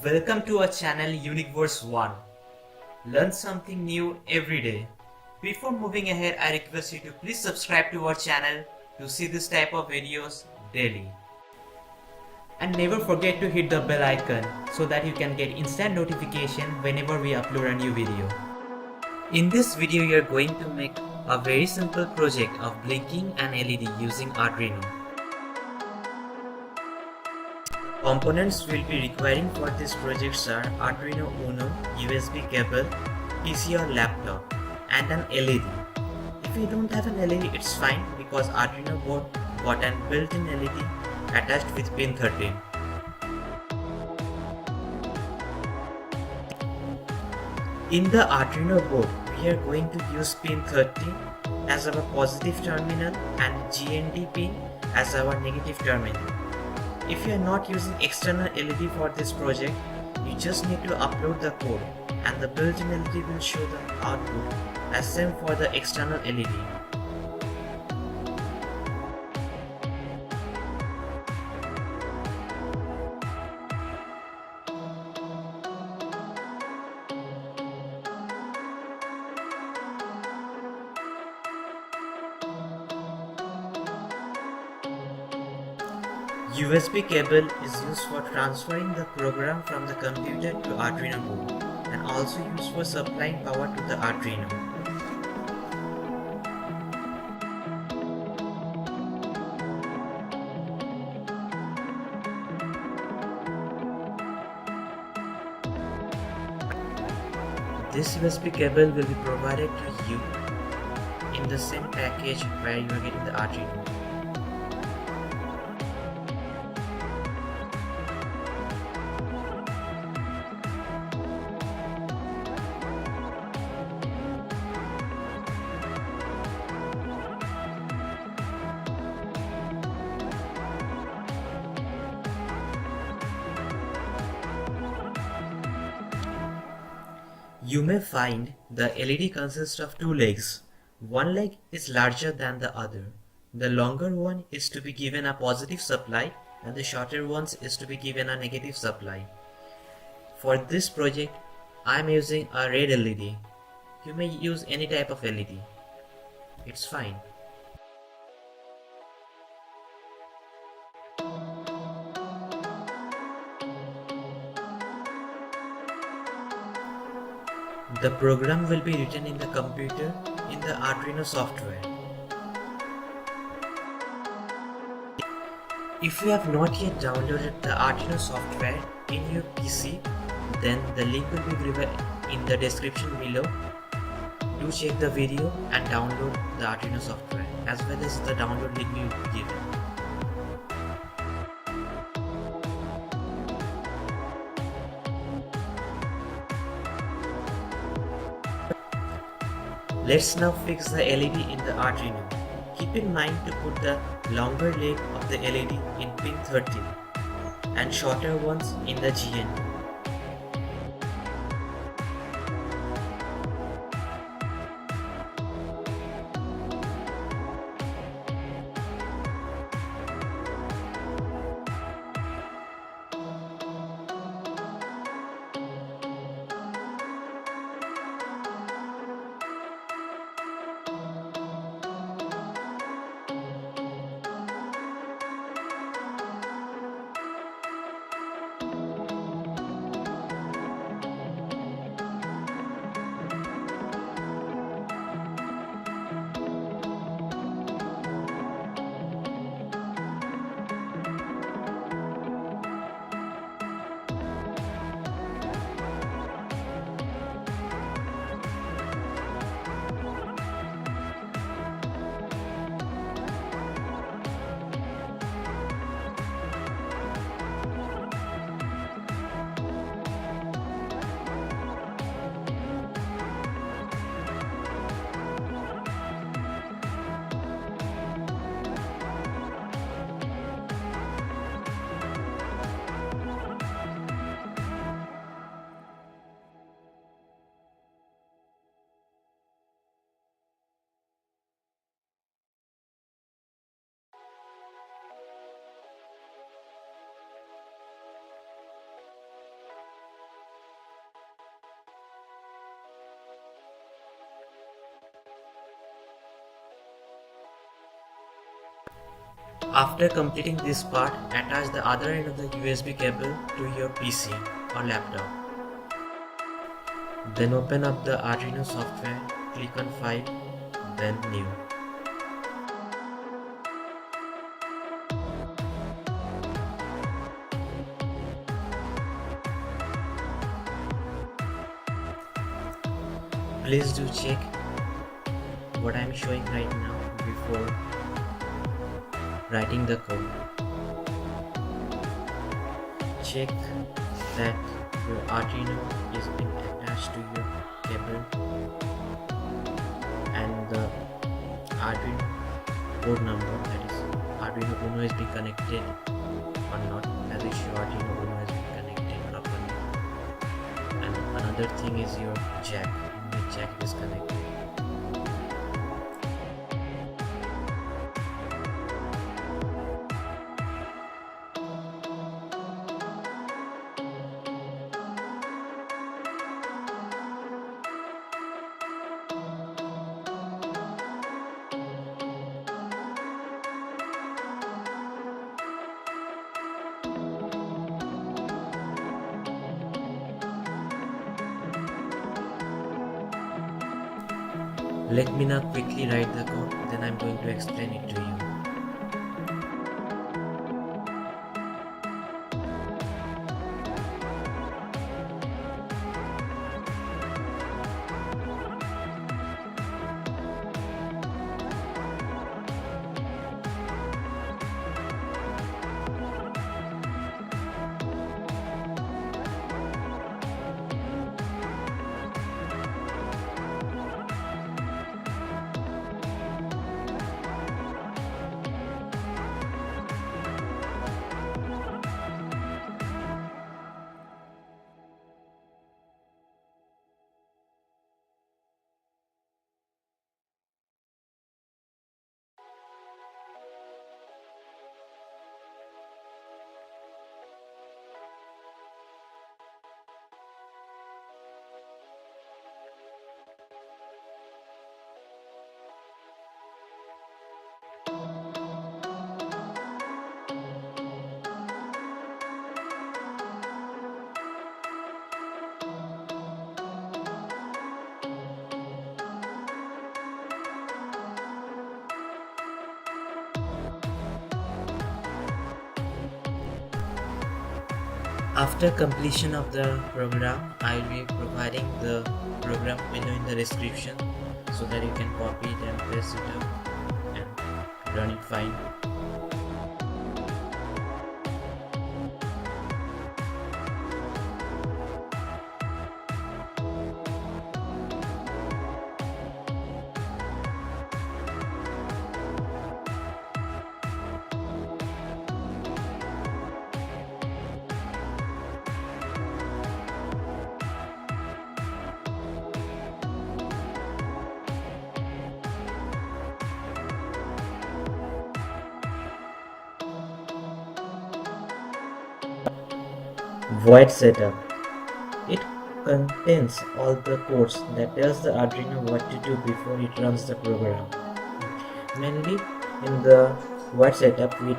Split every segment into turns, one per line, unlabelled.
Welcome to our channel Universe 1. Learn something new every day. Before moving ahead, I request you to please subscribe to our channel to see this type of videos daily. And never forget to hit the bell icon so that you can get instant notification whenever we upload a new video. In this video, you are going to make a very simple project of blinking an LED using Arduino. Components we'll be requiring for this project are Arduino Uno, USB cable, PC or laptop, and an LED. If you don't have an LED, it's fine because Arduino board got an built-in LED attached with pin 13. In the Arduino board, we are going to use pin 13 as our positive terminal and GND pin as our negative terminal. If you are not using external LED for this project, you just need to upload the code and the built-in LED will show the output as same for the external LED. USB cable is used for transferring the program from the computer to Arduino board and also used for supplying power to the Arduino. This USB cable will be provided to you in the same package where you are getting the Arduino. You may find the LED consists of two legs. One leg is larger than the other. The longer one is to be given a positive supply and the shorter one is to be given a negative supply. For this project, I am using a red LED. You may use any type of LED. It's fine. The program will be written in the computer in the Arduino software. If you have not yet downloaded the Arduino software in your PC, then the link will be given in the description below. Do check the video and download the Arduino software as well as the download link will be given. Let's now fix the LED in the Arduino. Keep in mind to put the longer leg of the LED in pin 13 and shorter ones in the GND. After completing this part, attach the other end of the USB cable to your PC or laptop. Then open up the Arduino software, click on File, then New. Please do check what I am showing right now before writing the code. Check that your Arduino is being attached to your cable and the Arduino code number, that is Arduino Uno, is being connected or not. As it shows, Arduino Uno has been connected properly. And another thing is your jack. In which jack it is connected. Let me now quickly write the code, then I'm going to explain it to you. After completion of the program, I will be providing the program below in the description so that you can copy it and paste it up and run it fine. Void setup. It contains all the codes that tells the Arduino what to do before it runs the program. Mainly in the void setup we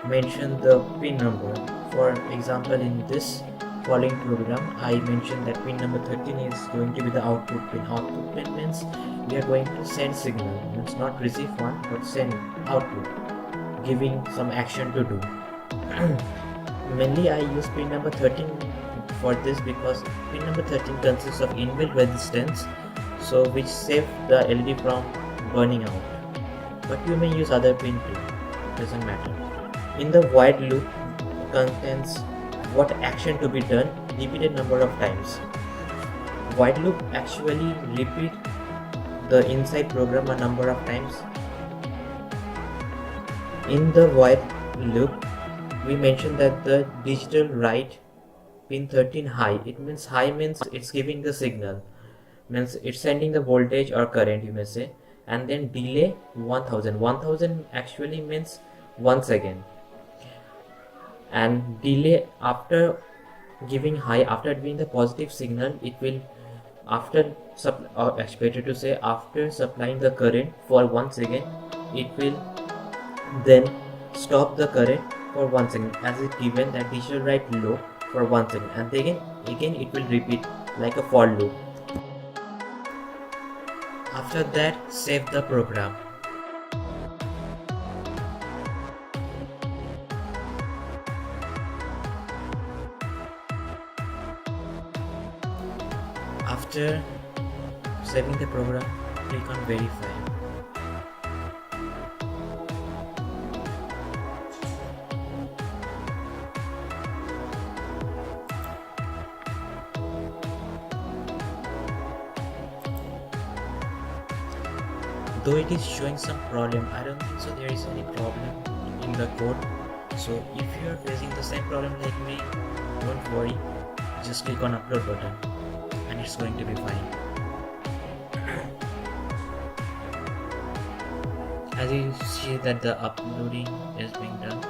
mention the pin number. For example, in this following program I mentioned that pin number 13 is going to be the output pin. Output pin means we are going to send signal, means not receive one but send output, giving some action to do. Mainly I use pin number 13 for this because pin number 13 consists of inbuilt resistance, so which save the LED from burning out. But you may use other pin too, doesn't matter. In the void loop contains what action to be done repeated number of times. Void loop actually repeat the inside program a number of times. In the void loop we mentioned that the digital write pin 13 high. It means high means it's giving the signal, means it's sending the voltage or current, you may say. And then delay 1000 actually means 1 second. And delay after giving high, after giving the positive signal, it will after better to say after supplying the current for 1 second, it will then stop the current for 1 second, as it given that digital write low for 1 second, and then again it will repeat like a for loop. After that, save the program. After saving the program, click on verify. Though it is showing some problem, I don't think so there is any problem in the code. So if you are facing the same problem like me, don't worry, just click on upload button and it's going to be fine. As you see that the uploading is being done.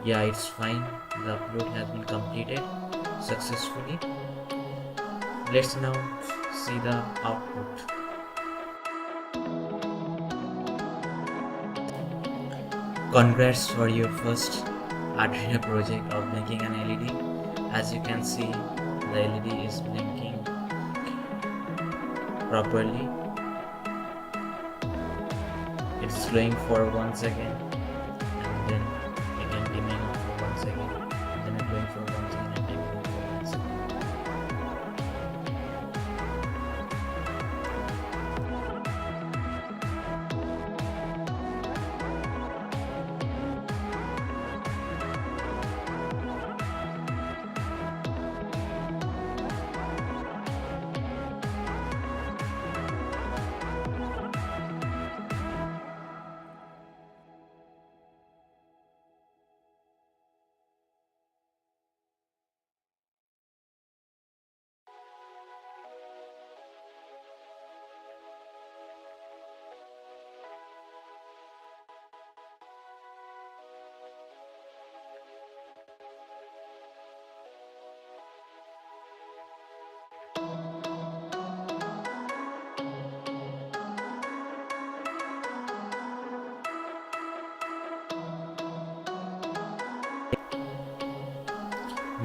Yeah, it's fine, the upload has been completed successfully. Let's now see the output. Congrats for your first Arduino project of making an LED. As you can see, the LED is blinking properly. It's glowing for 1 second and then again dimming for 1 second, and then glowing for 1 second and dimming for 1 second.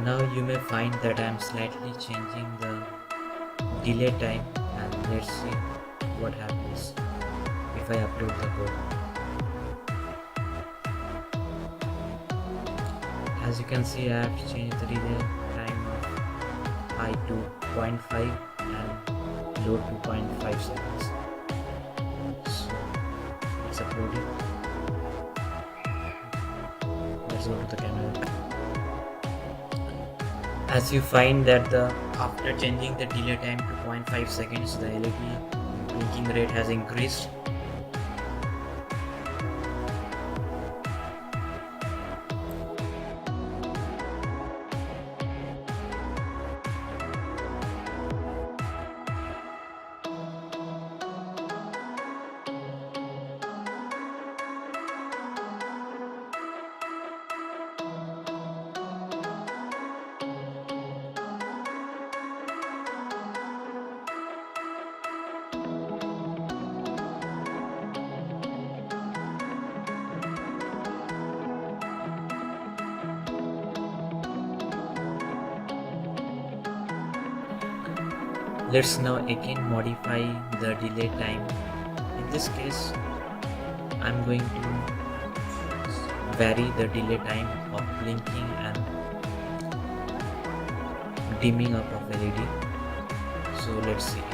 Now you may find that I am slightly changing the delay time, and let's see what happens if I upload the code. As you can see, I have changed the delay time of high to 0.5 and low to 0.5 seconds. So let's upload it. Let's go to the camera. As you find that after changing the delay time to 0.5 seconds, the LED blinking rate has increased. Let's now again modify the delay time. In this case, I'm going to vary the delay time of blinking and dimming up of LED. So let's see it.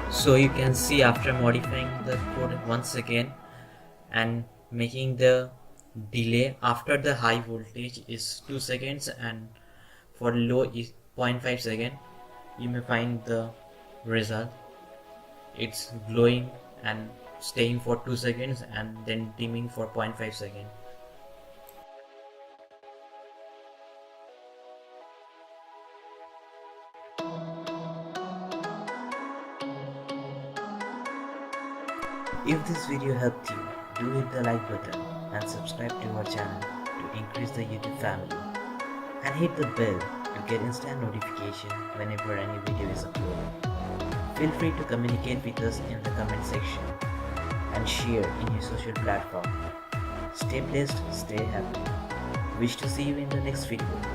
So you can see, after modifying the code once again and making the delay after the high voltage is 2 seconds and for low is 0.5 second, you may find the result. It's glowing and staying for 2 seconds and then dimming for 0.5 second. If this video helped you, do hit the like button and subscribe to our channel to increase the YouTube family. And hit the bell to get instant notification whenever any video is uploaded. Feel free to communicate with us in the comment section and share in your social platform. Stay blessed, stay happy. Wish to see you in the next video.